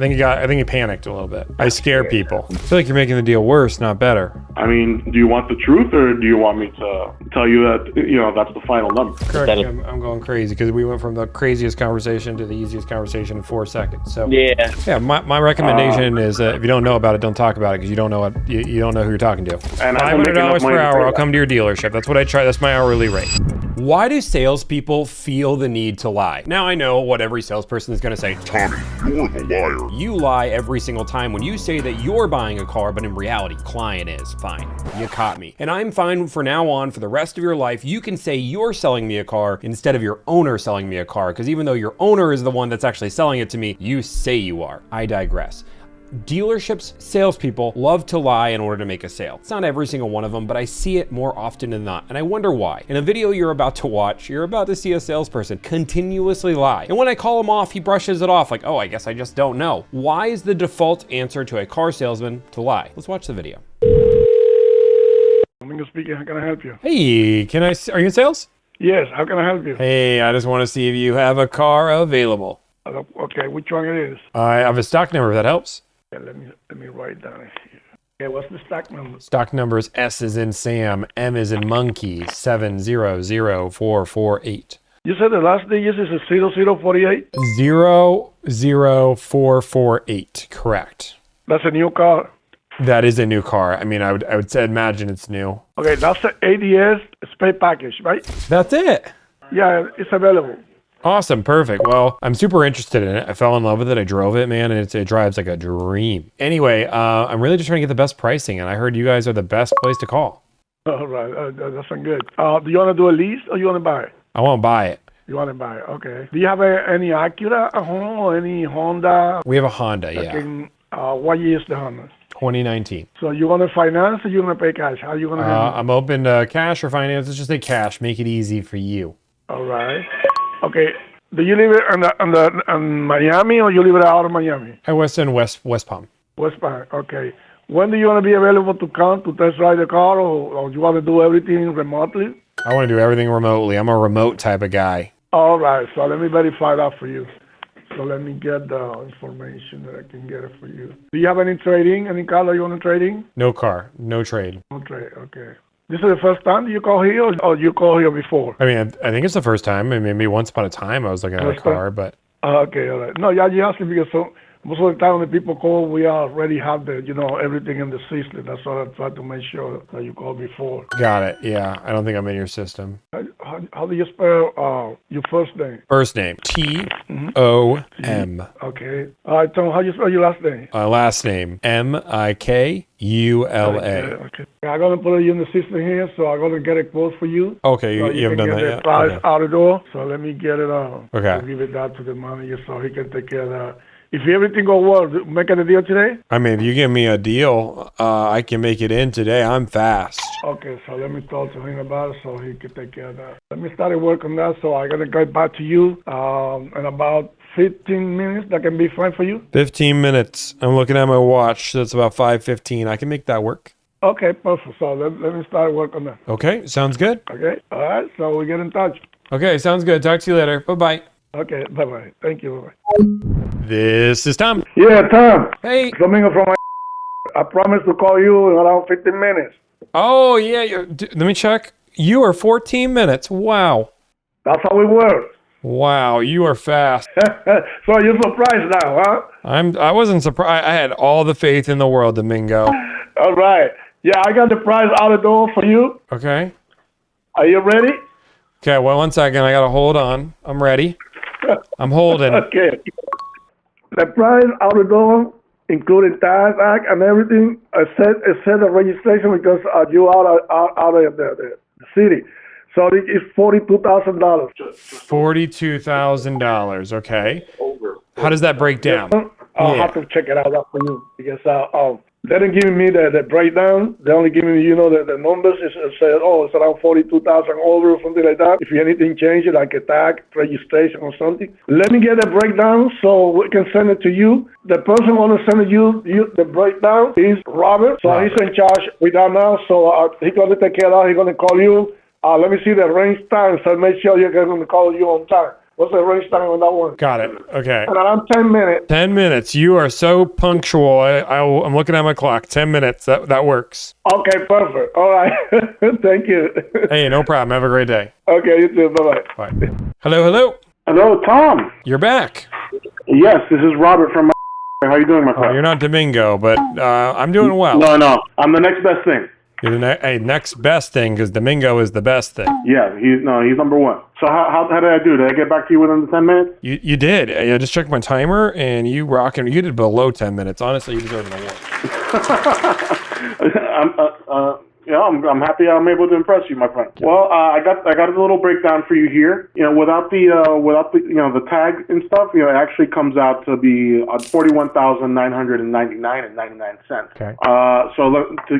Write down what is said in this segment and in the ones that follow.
I think he panicked a little bit. I scare people. I feel like you're making the deal worse, not better. I mean, do you want the truth, or do you want me to tell you that, that's the final number? Correct. I'm going crazy because we went from the craziest conversation to the easiest conversation in 4 seconds. So yeah, my recommendation is if you don't know about it, don't talk about it because you don't know what you don't know who you're talking to. And $500 per hour, I'll come to your dealership. That's what I try. That's my hourly rate. Why do salespeople feel the need to lie? Now I know what every salesperson is going to say. Tommy, you're a liar. You lie every single time when you say that you're buying a car, but in reality, client is. Fine. You caught me. And I'm fine for now on, for the rest of your life, you can say you're selling me a car instead of your owner selling me a car, because even though your owner is the one that's actually selling it to me, you say you are. I digress. Dealerships, salespeople love to lie in order to make a sale. It's not every single one of them, but I see it more often than not, and I wonder why. In a video you're about to watch, you're about to see a salesperson continuously lie. And when I call him off, he brushes it off like, oh, I guess I just don't know. Why is the default answer to a car salesman to lie? Let's watch the video. I'm speaking. How can I help you? Hey, are you in sales? Yes. How can I help you? Hey, I just want to see if you have a car available. Okay. Which one it is? I have a stock number if that helps. Okay, let me write down here. Okay. What's the stock number? Stock number is S is in Sam, M is in Monkey, 700448. You said the last digit is a 0048? 00448, correct. That's a new car. That is a new car. I mean, I would say, imagine it's new. Okay, that's the ADS spare package, right? That's it. Yeah, it's available. Awesome, perfect. Well, I'm super interested in it. I fell in love with it. I drove it, man, and it drives like a dream. Anyway, I'm really just trying to get the best pricing, and I heard you guys are the best place to call. All right, that's good. Do you want to do a lease or you want to buy it? I won't buy it. You want to buy it, okay. Do you have any Acura at home or any Honda? We have a Honda, yeah. What year is the Honda? 2019. So you want to finance or you want to pay cash? How you going to handle it? I'm open to cash or finance. Let's just say cash. Make it easy for you. All right. Okay. Do you live in Miami or you live out of Miami? I was in West Palm. West Palm. Okay. When do you want to be available to come to test drive the car, or you want to do everything remotely? I want to do everything remotely. I'm a remote type of guy. All right. So let me verify that for you. So let me get the information that I can get it for you. Do you have any trading? Any car that you want to trade in? No car. No trade. No trade. Okay. This is the first time you call here, or you call here before? I mean, I think it's the first time. I mean, maybe once upon a time I was looking at a car, but... Okay, all right. No, yeah, you asking because most of the time when the people call, we already have everything in the system. That's why I try to make sure that you call before. Got it, yeah. I don't think I'm in your system. How do you spell your first name? First name, T-O-M. Okay. All right, Tom, how do you spell your last name? Last name, M-I-K-U-L-A. Okay. I'm going to put you in the system here, so I'm going to get a quote for you. Okay, so you haven't done that yet? The price out the door, so let me get it out. Okay. I'll give it that to the manager so he can take care of that. If everything goes well, making a deal today? I mean, if you give me a deal, I can make it in today. I'm fast. Okay, so let me talk to him about it so he can take care of that. Let me start work on that, so I'm going to get back to you in about 15 minutes. That can be fine for you? 15 minutes. I'm looking at my watch. That's about 5:15. I can make that work. Okay, perfect. So let me start work on that. Okay, sounds good. Okay, all right. So we get in touch. Okay, sounds good. Talk to you later. Bye-bye. Okay, bye-bye. Thank you. Bye-bye. This is Tom. Yeah, Tom. Hey. Domingo from I promised to call you in around 15 minutes. Oh, yeah. Let me check. You are 14 minutes. Wow. That's how we work. Wow, you are fast. So you're surprised now, huh? I wasn't surprised. I had all the faith in the world, Domingo. All right. Yeah, I got the prize out the door for you. Okay. Are you ready? Okay, well, 1 second. I got to hold on. I'm ready. I'm holding. Okay. The price out the door, including tax act and everything, except the registration because you are out of the city. So it's $42,000. $42,000. Okay. How does that break down? I'll have to check it out for you because they didn't give me the breakdown. They only give me, the numbers. It says, it's around 42,000 over or something like that. If anything changes, like a tag, registration or something. Let me get a breakdown so we can send it to you. The person want to send you the breakdown is Robert. So he's in charge with that now. So he's going to take care of that. He's going to call you. Let me see the range time, so make sure you're going to call you on time. What's the race time on that one? Got it. Okay. And around 10 minutes. 10 minutes. You are so punctual. I'm looking at my clock. 10 minutes. That works. Okay, perfect. All right. Thank you. Hey, no problem. Have a great day. Okay, you too. Bye-bye. Bye. Hello. Hello, Tom. You're back. Yes, this is Robert from. How you doing, my friend? You're not Domingo, but I'm doing well. No. I'm the next best thing. You're the next best thing because Domingo is the best thing. Yeah, he's number one. So how did I do? Did I get back to you within the 10 minutes? You did. I just checked my timer, and you did below 10 minutes. Honestly, you deserve an award. I'm happy I'm able to impress you, my friend. Well, I got a little breakdown for you here. Without the the tag and stuff, it actually comes out to be $41,999.99. Okay.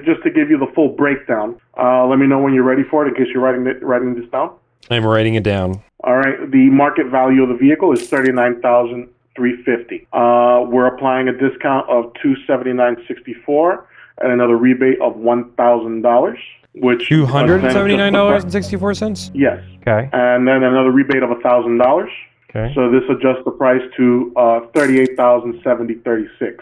Just to give you the full breakdown, let me know when you're ready for it in case you're writing this down. I'm writing it down. All right. The market value of the vehicle is $39,350. We're applying a discount of $279.64. And another rebate of $1,000, which $279.64. Yes. Okay. And then another rebate of $1,000. Okay. So this adjusts the price to $38,070.36.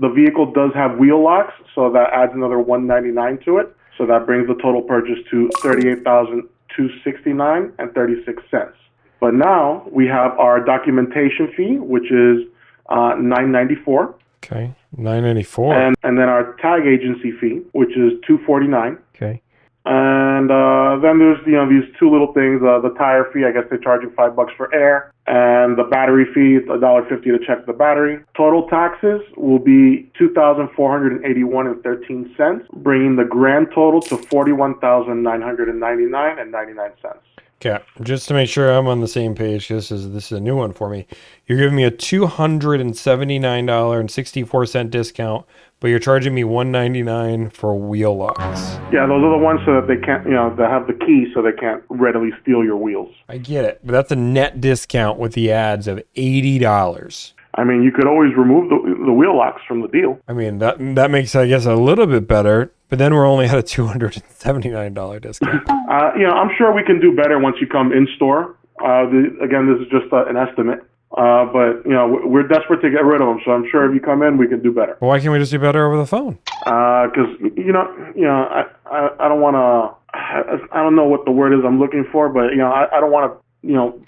The vehicle does have wheel locks, so that adds another $199 to it. So that brings the total purchase to $38,269.36. But now we have our documentation fee, which is $994. Okay, $994. And then our tag agency fee, which is $249. Okay. And then there's these two little things. The tire fee, I guess they're charging $5 for air, and the battery fee, $1.50 to check the battery. Total taxes will be $2,481.13, bringing the grand total to $41,999.99. Okay, just to make sure I'm on the same page, this is a new one for me. You're giving me a $279.64 discount, but you're charging me $199 for wheel locks. Yeah, those are the ones so that they can't, that have the key so they can't readily steal your wheels. I get it, but that's a net discount with the ads of $80. I mean, you could always remove the wheel locks from the deal. I mean, that makes, I guess, a little bit better, but then we're only at a $279 discount. I'm sure we can do better once you come in store. Again, this is just an estimate. But we're desperate to get rid of them, so I'm sure if you come in, we can do better. Well, why can't we just do better over the phone? Because I don't want to. I don't know what the word is I'm looking for, but I don't want to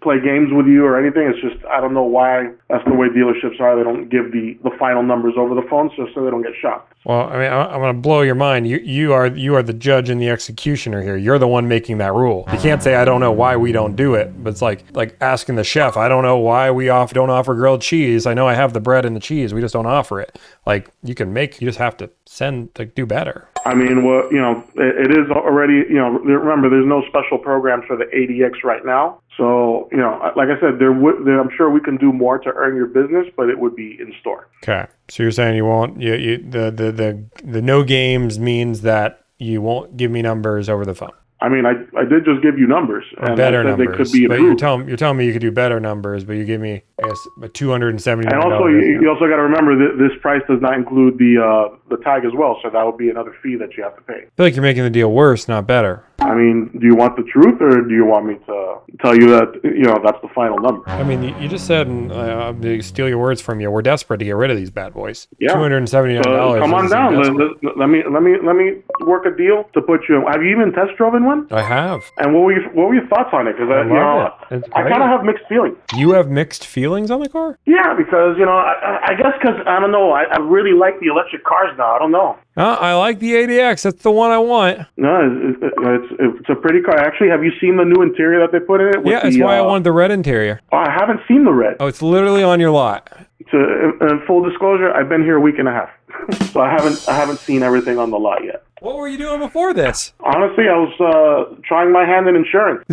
play games with you or anything. It's just I don't know why that's the way dealerships are. They don't give the final numbers over the phone, so they don't get shocked. Well, I mean, I'm going to blow your mind. You are the judge and the executioner here. You're the one making that rule. You can't say I don't know why we don't do it, but it's like asking the chef. I don't know why we don't offer grilled cheese. I know I have the bread and the cheese. We just don't offer it. Like you just have to do better. I mean, well, it is already. Remember, there's no special programs for the ADX right now. So, like I said, I'm sure we can do more to earn your business, but it would be in store. Okay. So you're saying you won't, the no games means that you won't give me numbers over the phone. I mean, I did just give you numbers, and better I said numbers, they could be improved. But you're telling me you could do better numbers, but you give me, I guess, a $279. And also, you also got to remember that this price does not include the tag as well, so that would be another fee that you have to pay. I feel like you're making the deal worse, not better. I mean, do you want the truth, or do you want me to tell you that that's the final number? I mean, you just said, and to steal your words from you, we're desperate to get rid of these bad boys. Yeah, $279. So come on down. Let me work a deal to put you. Have you even test driven one? I have. And what were your thoughts on it? Because I kind of have mixed feelings. You have mixed feelings on the car? Yeah, because I guess because I don't know. I really like the electric cars now. I don't know. I like the ADX. That's the one I want. No, it's a pretty car. Actually, have you seen the new interior that they put in it? Yeah, that's why I wanted the red interior. Oh, I haven't seen the red. Oh, it's literally on your lot. In full disclosure, I've been here a week and a half, so I haven't seen everything on the lot yet. What were you doing before this? Honestly, I was trying my hand in insurance.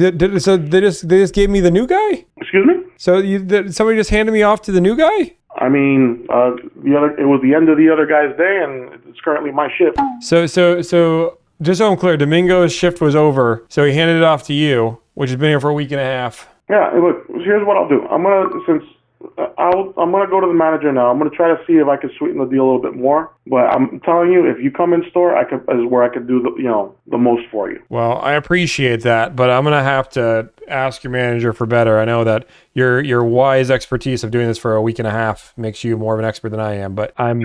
So they just gave me the new guy? Excuse me? So somebody just handed me off to the new guy? I mean, it was the end of the other guy's day, and it's currently my shift. So just so I'm clear, Domingo's shift was over, so he handed it off to you, which has been here for a week and a half. Yeah, look, here's what I'll do. I'm gonna, since I'm gonna go to the manager now. I'm gonna try to see if I can sweeten the deal a little bit more. But I'm telling you, if you come in store, is where I could do the most for you. Well, I appreciate that, but I'm gonna have to ask your manager for better. I know that your wise expertise of doing this for a week and a half makes you more of an expert than I am, but I'm.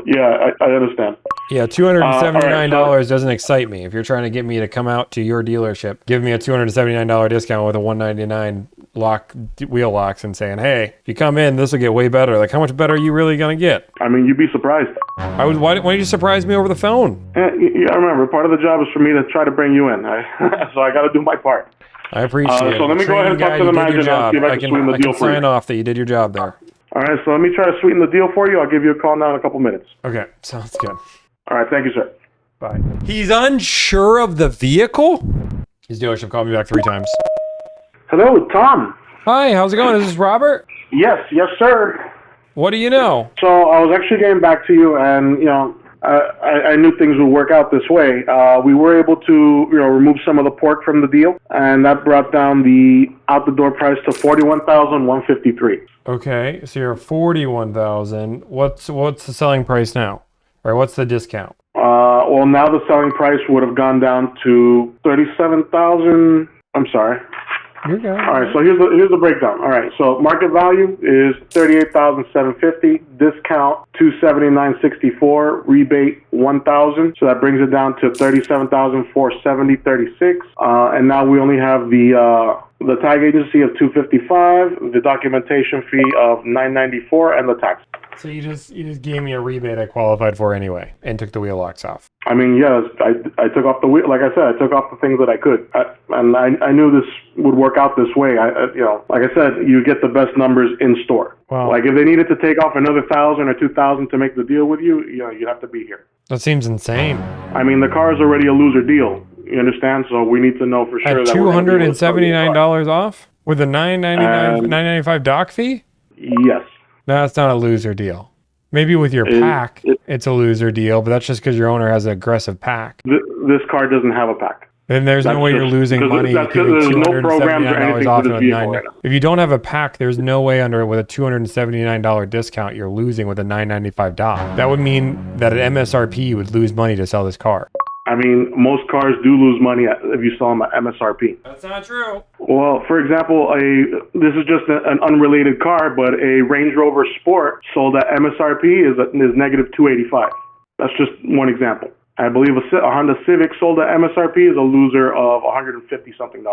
Yeah, I understand. Yeah, $279 right, doesn't excite me. If you're trying to get me to come out to your dealership, give me a $279 discount with a $199 wheel locks and saying, hey, if you come in, this will get way better. Like, how much better are you really going to get? I mean, you'd be surprised. Why didn't you surprise me over the phone? Yeah, I remember, part of the job is for me to try to bring you in. So I got to do my part. I appreciate it. So let me go ahead and talk to the manager now, see if I can sweeten the deal for you. Sign off that you did your job there. All right, so let me try to sweeten the deal for you. I'll give you a call now in a couple minutes. Okay, sounds good. All right, thank you, sir. Bye. He's unsure of the vehicle? His dealership called me back 3 times. Hello, Tom. Hi, how's it going? Is this Robert? Yes, sir. What do you know? So I was actually getting back to you, and I knew things would work out this way. We were able to remove some of the pork from the deal, and that brought down the out the door price to $41,153. Okay, so you're $41,000. What's the selling price now? Or what's the discount? Well, now the selling price would have gone down to $37,000. I'm sorry. You're good. All right, so here's the breakdown. All right, so market value is $38,750, discount $279.64, rebate $1,000, so that brings it down to $37,470.36. And now we only have the tag agency of $255, the documentation fee of $994, and the tax. So you just gave me a rebate I qualified for anyway, and took the wheel locks off. I mean, yes, I took off the wheel. Like I said, I took off the things that I could, and I knew this would work out this way. Like I said, you get the best numbers in store. Wow. Like if they needed to take off another $1,000 or $2,000 to make the deal with you, you'd have to be here. That seems insane. I mean, the car is already a loser deal. You understand? So we need to know for sure At that $279 off with a $995 doc fee? Yes. No, that's not a loser deal. Maybe with your pack, it's a loser deal, but that's just because your owner has an aggressive pack. This car doesn't have a pack. Then there's no way you're losing money. There's no programs or anything for this vehicle right now. If you don't have a pack, there's no way with a $279 discount you're losing with a $995 doc. That would mean that at MSRP would lose money to sell this car. I mean, most cars do lose money if you sell them at MSRP. That's not true. Well, for example, this is just an unrelated car, but a Range Rover Sport sold at MSRP is negative $285. That's just one example. I believe a Honda Civic sold at MSRP is a loser of $150-something.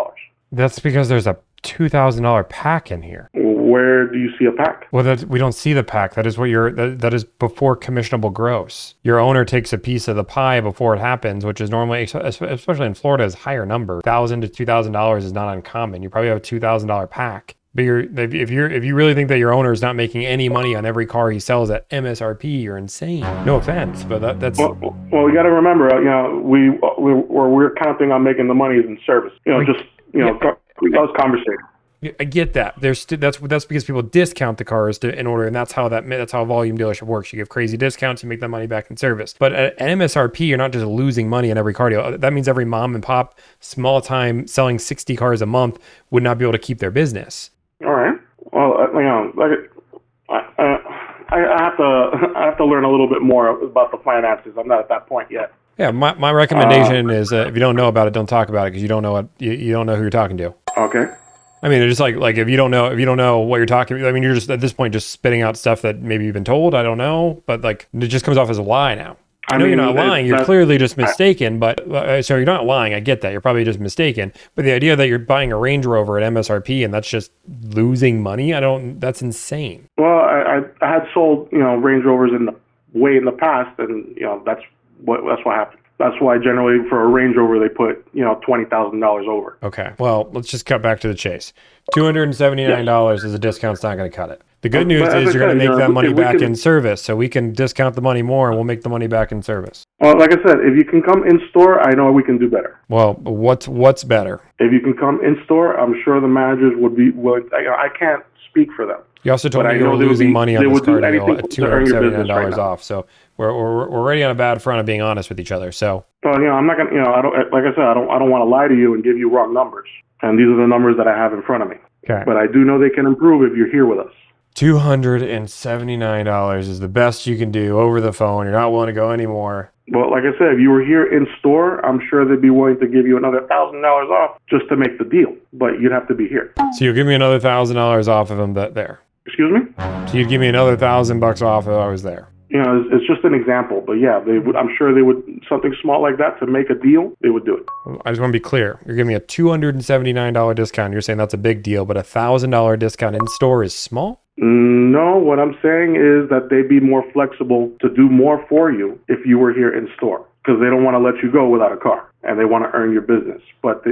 That's because there's a $2,000 pack in here. Where do you see a pack? Well, we don't see the pack. That is that is before commissionable gross. Your owner takes a piece of the pie before it happens, which is normally, especially in Florida, is a higher number. $1,000 to $2,000 is not uncommon. You probably have a $2,000 pack. But if you really think that your owner is not making any money on every car he sells at MSRP, you're insane. No offense, but that's. Well, we got to remember, we're counting on making the money in service. Let's conversate. I get that. That's because people discount the cars in order, and that's how a volume dealership works. You give crazy discounts, you make that money back in service. But at MSRP, you're not just losing money on every car deal. That means every mom and pop, small time, selling 60 cars a month would not be able to keep their business. All right. Well, I have to learn a little bit more about the finances. I'm not at that point yet. Yeah, my recommendation is if you don't know about it, don't talk about it because you don't know you don't know who you're talking to. Okay. I mean, it's just like if you don't know what you're talking about, I mean, you're just at this point just spitting out stuff that maybe you've been told. I don't know, but like it just comes off as a lie now. I know you're not lying. You're clearly just mistaken, but so you're not lying. I get that. You're probably just mistaken. But the idea that you're buying a Range Rover at MSRP and that's just losing money, that's insane. Well, I had sold, Range Rovers in the past, and that's what happened. That's why generally for a Range Rover they put $20,000 over. Okay. Well, let's just cut back to the chase. $279 is a discount's not going to cut it. The good news is you're going to make that money back in service, so we can discount the money more and we'll make the money back in service. Well, like I said, if you can come in store, I know we can do better. Well, what's better? If you can come in store, I'm sure the managers would be willing. I can't speak for them. You also told me you were losing money on this car deal at $279 off, so we're already on a bad front of being honest with each other. So, well, I'm not gonna, I don't, like I said, I don't want to lie to you and give you wrong numbers. And these are the numbers that I have in front of me. Okay. But I do know they can improve if you're here with us. $279 is the best you can do over the phone. You're not willing to go anymore. Well, like I said, if you were here in store, I'm sure they'd be willing to give you another $1,000 off just to make the deal. But you'd have to be here. So you'll give me another $1,000 off of them there. Excuse me? So you'd give me another $1,000 off if I was there. You know, it's just an example, but yeah, they would. I'm sure they would, something small like that to make a deal, they would do it. I just want to be clear. You're giving me a $279 discount. You're saying that's a big deal, but a $1,000 discount in store is small? No, what I'm saying is that they'd be more flexible to do more for you if you were here in store, because they don't want to let you go without a car, and they want to earn your business. But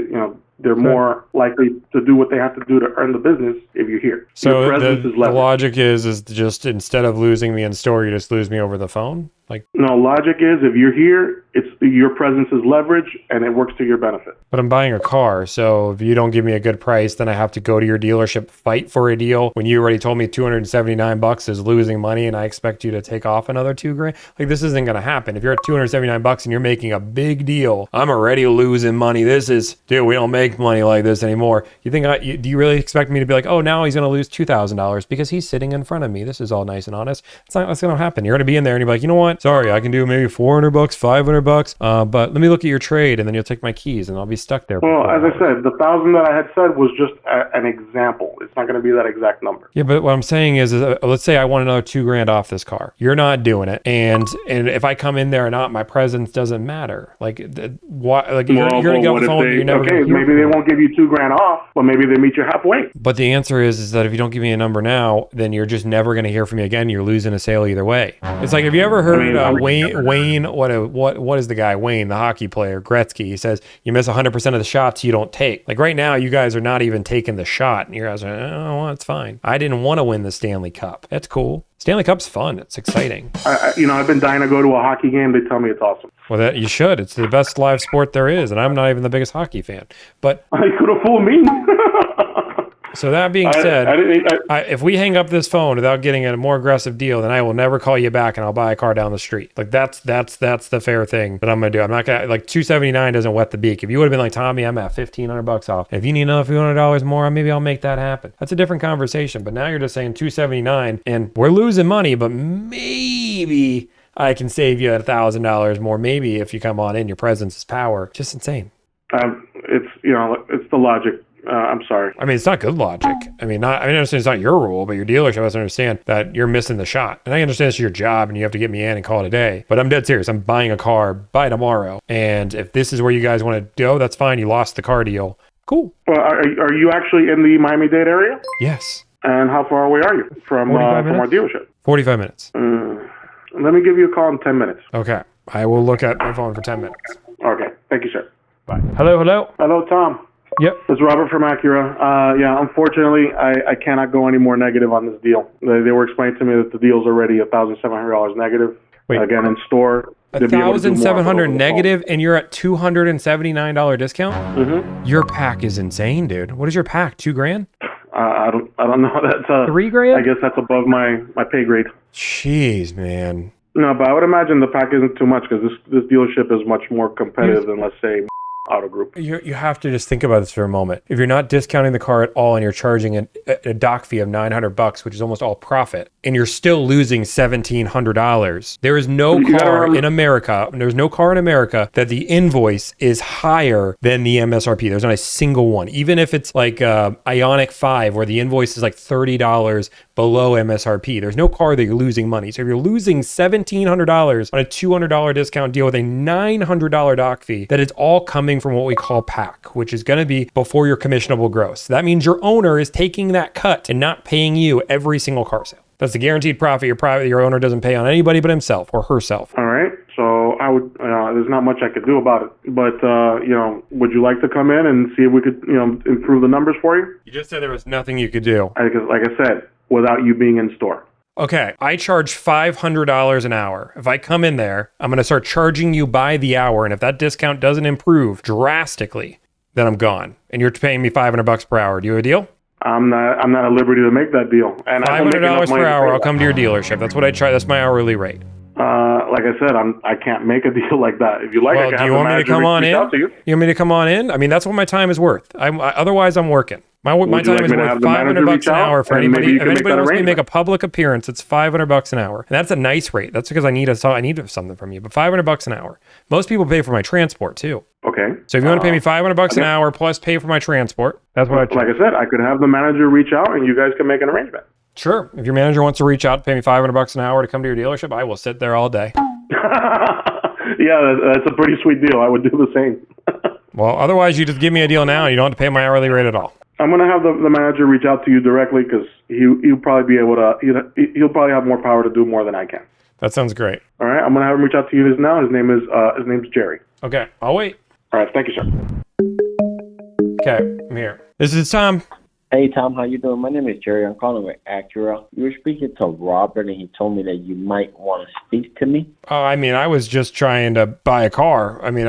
they're more likely to do what they have to do to earn the business if you're here. So your presence is the leverage. logic is just instead of losing me in store, you just lose me over the phone? Like, No, logic is if you're here, it's your presence is leverage, and it works to your benefit. but I'm buying a car, so if you don't give me a good price, then I have to go to your dealership, fight for a deal when you already told me $279 is losing money, and I expect you to take off another $2,000. Like, this isn't gonna happen. If you're at $279 and you're making a big deal, I'm already losing money. Dude, we don't make money like this anymore. You think do you really expect me to be like, oh, now he's gonna lose $2,000 because he's sitting in front of me? This is all nice and honest. It's not what's gonna happen. You're gonna be in there and you're like, you know what? Sorry, I can do maybe $400, $500, but let me look at your trade, and then you'll take my keys, and I'll be stuck there. Well, as I said, the 1,000 that I had said was just an example. It's not going to be that exact number. Yeah, but what I'm saying is let's say I want another $2,000 off this car. You're not doing it, and if I come in there or not, my presence doesn't matter. Like, why? Like, you're gonna get on the phone, and you're never gonna hear maybe they won't give you $2,000 off, but maybe they meet you halfway. But the answer is that if you don't give me a number now, then you're just never going to hear from me again. You're losing a sale either way. It's like, have you ever heard Wayne? What is the guy? Wayne, the hockey player, Gretzky. He says you miss 100% of the shots you don't take. Like right now, you guys are not even taking the shot, and you guys are, oh, well, it's fine. I didn't want to win the Stanley Cup. That's cool. Stanley Cup's fun. It's exciting. I've been dying to go to a hockey game. They tell me it's awesome. Well, you should. It's the best live sport there is, and I'm not even the biggest hockey fan. But You could have fooled me. so that being said, if we hang up this phone without getting a more aggressive deal, then I will never call you back, and I'll buy a car down the street. Like that's the fair thing that I'm gonna do. I'm not gonna like $279 doesn't wet the beak. If you would have been like, Tommy, I'm at $1,500 off. If you need another few $100 more, maybe I'll make that happen. That's a different conversation. But now you're just saying $279, and we're losing money, but maybe I can save you $1,000 more. Maybe if you come on in, your presence is power. Just insane. It's the logic. I'm sorry. I mean, it's not good logic. I understand it's not your rule, but your dealership has to understand that you're missing the shot. And I understand it's your job and you have to get me in and call it a day. But I'm dead serious. I'm buying a car by tomorrow. And if this is where you guys want to go, that's fine. You lost the car deal. Cool. Well, are you actually in the Miami-Dade area? Yes. And how far away are you from our dealership? 45 minutes. Let me give you a call in 10 minutes. Okay. I will look at my phone for 10 minutes. Okay. Thank you, sir. Bye. Hello. Hello, Tom. Yep. It's Robert from Acura. Unfortunately, I cannot go any more negative on this deal. They were explaining to me that the deal's already $1,700 negative. Wait. Again, in store. $1,700 negative, and you're at $279 discount? Mm-hmm. Your pack is insane, dude. What is your pack? $2,000? I don't know. That's $3,000? I guess that's above my pay grade. Jeez, man. No, but I would imagine the pack isn't too much because this dealership is much more competitive than, let's say, Auto Group. You have to just think about this for a moment. If you're not discounting the car at all and you're charging a dock fee of $900, which is almost all profit, and you're still losing $1,700, there is no car in America. There's no car in America that the invoice is higher than the MSRP. There's not a single one. Even if it's like Ioniq 5, where the invoice is like $30 below MSRP. There's no car that you're losing money. So if you're losing $1,700 on a $200 discount deal with a $900 dock fee, that is all coming from what we call PAC, which is going to be before your commissionable gross. That means your owner is taking that cut and not paying you every single car sale. That's the guaranteed profit your owner doesn't pay on anybody but himself or herself. All right. So I would, there's not much I could do about it. But, would you like to come in and see if we could, improve the numbers for you? You just said there was nothing you could do. Like I said, without you being in store. Okay, I charge $500 an hour. If I come in there, I'm going to start charging you by the hour. And if that discount doesn't improve drastically, then I'm gone. And you're paying me $500 per hour. Do you have a deal? I'm not at liberty to make that deal. And $500 per hour, I'll come to your dealership. That's what I try. That's my hourly rate. Like I said, I can't make a deal like that. If you like, well, I can do you want me to come on in? You want me to come on in? I mean, that's what my time is worth. Otherwise, I'm working. My Would you time like is me to worth have the 500 manager bucks reach an out, hour for and anybody. maybe you If can make anybody that wants me to make a arrangement? public appearance, it's 500 bucks an hour. And that's a nice rate. That's because I need something from you. But 500 bucks an hour. Most people pay for my transport too. Okay. So if you want to pay me 500 bucks an okay. hour plus pay for my transport, that's what I charge. Like I said, I could have the manager reach out, and you guys can make an arrangement. Sure. If your manager wants to reach out to pay me 500 bucks an hour to come to your dealership, I will sit there all day. Yeah, that's a pretty sweet deal. I would do the same. Well, otherwise you just give me a deal now and you don't have to pay my hourly rate at all. I'm gonna have the manager reach out to you directly because he'll probably be able to. He'll probably have more power to do more than I can. That sounds great. All right, I'm gonna have him reach out to you now. His name's Jerry. Okay, I'll wait. All right, thank you, sir. Okay, I'm here. This is Tom. Hey, Tom, how you doing? My name is Jerry. I'm calling with Acura. You were speaking to Robert, and he told me that you might want to speak to me. Oh, I mean, I was just trying to buy a car. I mean,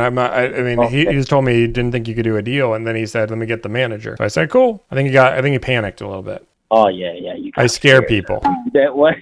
he just told me he didn't think you could do a deal, and then he said, "Let me get the manager." So I said, "Cool." I think he panicked a little bit. Oh, yeah. You I scare people. That what?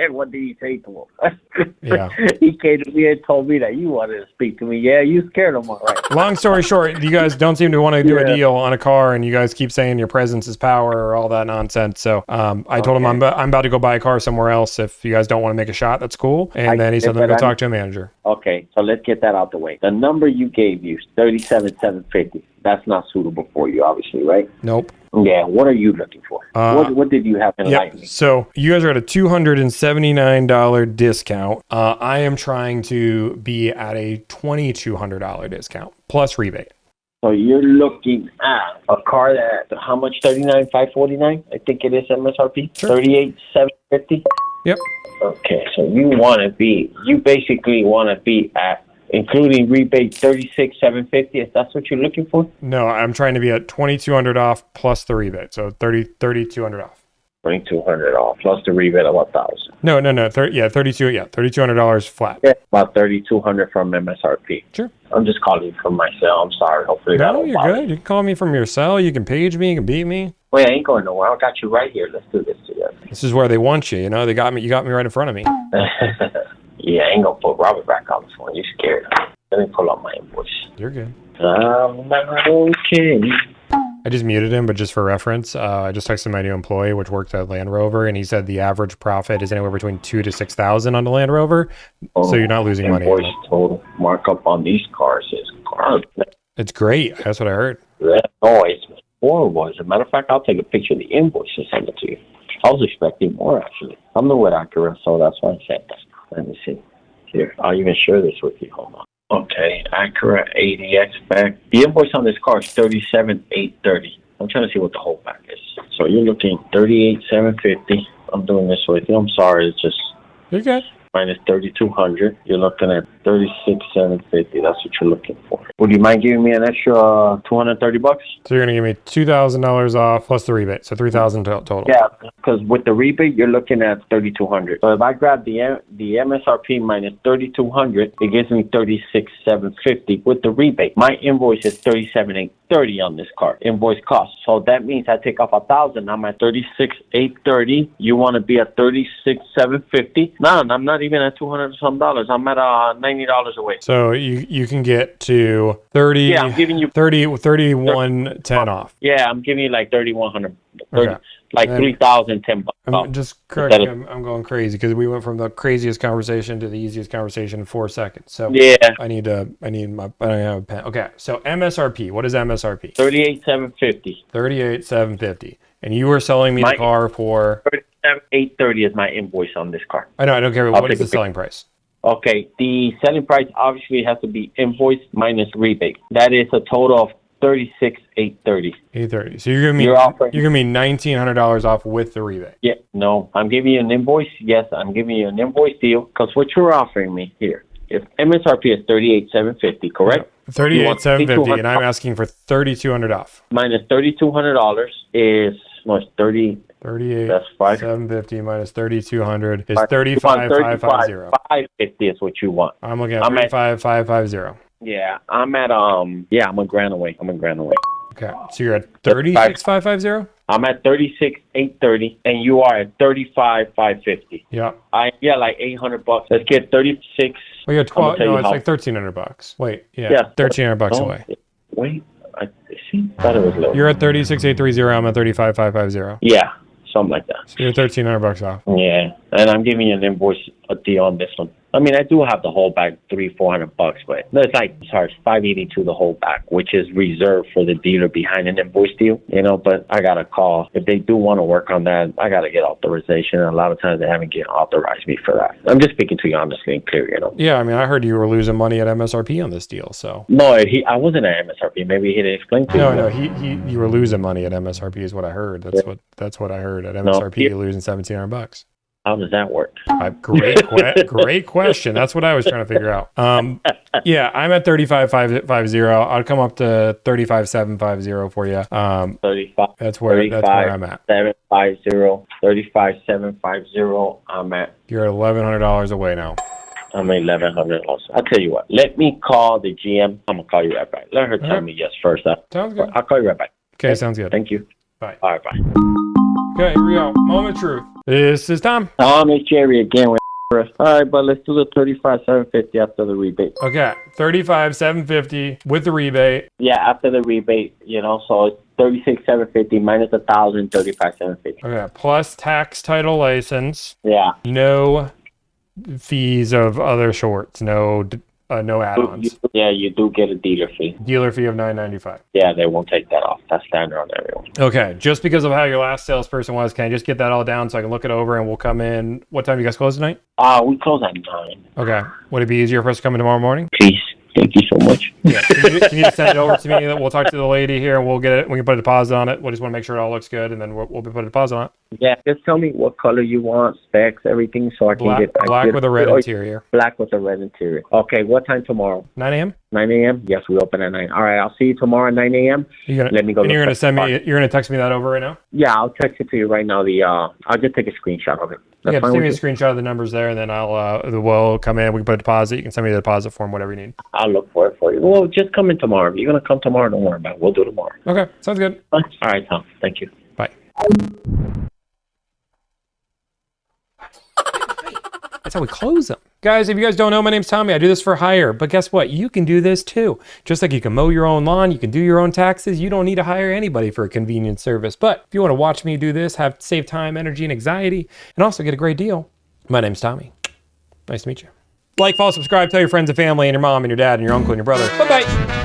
What did he say to him? Yeah. He came to me and told me that you wanted to speak to me. Yeah, you scared him, all right. Long story short, you guys don't seem to want to do a deal on a car, and you guys keep saying your presence is power or all that nonsense. So I told him I'm about to go buy a car somewhere else. If you guys don't want to make a shot, that's cool. And then he said, "Let me go talk to a manager." Okay, so let's get that out the way. The number you gave you, 37,750. That's not suitable for you, obviously, right? Nope. Yeah. What are you looking for? What did you have in lightning? So you guys are at a $279 discount. I am trying to be at a $2,200 discount plus rebate. So you're looking at a car that how much? 39,549. I think it is MSRP. Sure. 38,750. Yep. Okay, so you basically want to be at, including rebate, 36,750. If that's what you're looking for. No, I'm trying to be at $2,200 off plus the rebate, so $3,200 off. 2,200 off plus the rebate of 1,000. No, $3,200 flat. Yeah, about 3,200 from MSRP. Sure. I'm just calling you from my cell. I'm sorry. Hopefully that No, won't you're bother good. You can call me from your cell. You can page me. You can beat me. Wait, I ain't going nowhere. I got you right here. Let's do this together. This is where they want you. You know, they got me. You got me right in front of me. Yeah, I ain't gonna put Robert back on this one. You scared. Let me pull up my invoice. You're good. I'm not okay. I just muted him, but just for reference, I just texted my new employee, which worked at Land Rover, and he said the average profit is anywhere between $2,000 to $6,000 on the Land Rover, so you're not losing money. Invoice total markup on these cars is garbage. It's great. That's what I heard. No, it's horrible. As a matter of fact, I'll take a picture of the invoice and send it to you. I was expecting more, actually. I'm new with Acura, so that's why I said that. Let me see. Here, I'll even share this with you. Hold on. Okay, Acura 80X back. The invoice on this car is 37,830. I'm trying to see what the whole back is. So you're looking 38,750. I'm doing this with you. I'm sorry, it's just You're good. minus 3,200. You're looking at 36,750. That's what you're looking for. Would you mind giving me an extra $230? So you're gonna give me $2,000 off plus the rebate, so $3,000 total. Yeah, because with the rebate, you're looking at 3,200. So if I grab the MSRP minus 3,200, it gives me 36,750 with the rebate. My invoice is 37,830 on this car. Invoice cost. So that means I take off 1,000. I'm at 36,830. You want to be at 36,750? No, I'm not even at $200 some dollars. I'm at $90 away. So you can get to 30. Yeah, I'm giving you 3110 off. Yeah, I'm giving you like 3,100. Okay. Like 3,010 bucks. I'm just correcting. I'm going crazy because we went from the craziest conversation to the easiest conversation in 4 seconds. So yeah, I don't have a pen. Okay, so MSRP. What is MSRP? 38,750. 38,750. And you were selling me the car for 37,830 is my invoice on this car. I know. I don't care. What is the selling price? Okay, the selling price obviously has to be invoice minus rebate. That is a total of 36,830. 830. So you're giving me $1,900 off with the rebate. Yeah, no, I'm giving you an invoice. Yes, I'm giving you an invoice deal because what you're offering me here, if MSRP is 38,750, correct? 38,750, and I'm asking for 3,200 off. Minus $3,200 is it's 30. 38. That's fine. 750 minus 3,200 is 35,550. 550 is what you want. I'm looking at 35,550. Yeah, I'm at I'm a grand away. Okay, so you're at 36,550. I'm at 36,830, and you are at 35,550. Yeah. Like $800. Let's get 36. Well, you're 12. No, it's like $1,300. Wait, yeah, $1,300 away. Wait, me see. Thought it was low. You're at 36,830. I'm at 35,550. Yeah, something like that. So you're $1,300 off. Yeah, and I'm giving you an invoice, a deal on this one. I mean, I do have the whole bag, $400, but it's like, sorry, it's $582 the whole bag, which is reserved for the dealer behind an invoice deal, you know, but I got to call. If they do want to work on that, I got to get authorization. And a lot of times they haven't authorized me for that. I'm just speaking to you honestly and clear, you know. Yeah, I mean, I heard you were losing money at MSRP on this deal, so. No, I wasn't at MSRP. Maybe he didn't explain to you. No, you were losing money at MSRP is what I heard. That's what I heard. At MSRP, you're losing $1,700. How does that work? Great question. That's what I was trying to figure out. Yeah, I'm at 35,550. I'll come up to 35,750 for you. 35. That's where I'm at. 750. 35,750. I'm at. You're at $1,100 away now. I'm at $1,100 also. I'll tell you what. Let me call the GM. I'm gonna call you right back. Let her tell me yes first. Sounds good. I'll call you right back. Okay, sounds good. Thank you. Bye. All right, bye. Okay, here we go. Moment of truth. This is Tom. It's Jerry again with all right, but let's do the 35,750 after the rebate. Okay, 35,750 with the rebate. Yeah, after the rebate, you know, so it's 36,750 minus 1,000, 35,750. Okay, plus tax, title, license. Yeah. No fees of other shorts. No add-ons. Yeah, you do get a dealer fee. Dealer fee of $995. Yeah, they won't take that off. That's standard on everyone. Okay, just because of how your last salesperson was, can I just get that all down so I can look it over and we'll come in? What time do you guys close tonight? We close at 9. Okay. Would it be easier for us to come in tomorrow morning? Please. Thank you so much. Yeah. Can you just send it over to me? We'll talk to the lady here and we'll get it. We can put a deposit on it. We just want to make sure it all looks good and then we'll put a deposit on it. Yeah, just tell me what color you want, specs, everything, so I can get... Black with a red interior. Black with a red interior. Okay, what time tomorrow? 9 a.m.? 9 a.m.? Yes, we open at 9. All right, I'll see you tomorrow at 9 a.m. Let me go. And you're going to send me... You're going to text me that over right now? Yeah, I'll text it to you right now. I'll just take a screenshot of it. Yeah, just give me a screenshot of the numbers there, and then we'll come in. We can put a deposit. You can send me the deposit form, whatever you need. I'll look for it for you. Well, just come in tomorrow. If you're going to come tomorrow, don't worry about it. We'll do it tomorrow. Okay, sounds good. All right, Tom. Thank you. Bye. That's how we close them. Guys, if you guys don't know, my name's Tommy. I do this for hire. But guess what? You can do this too. Just like you can mow your own lawn, you can do your own taxes. You don't need to hire anybody for a convenient service. But if you want to watch me do this, save time, energy, and anxiety, and also get a great deal, my name's Tommy. Nice to meet you. Like, follow, subscribe, tell your friends and family, and your mom, and your dad, and your uncle, and your brother. Bye-bye.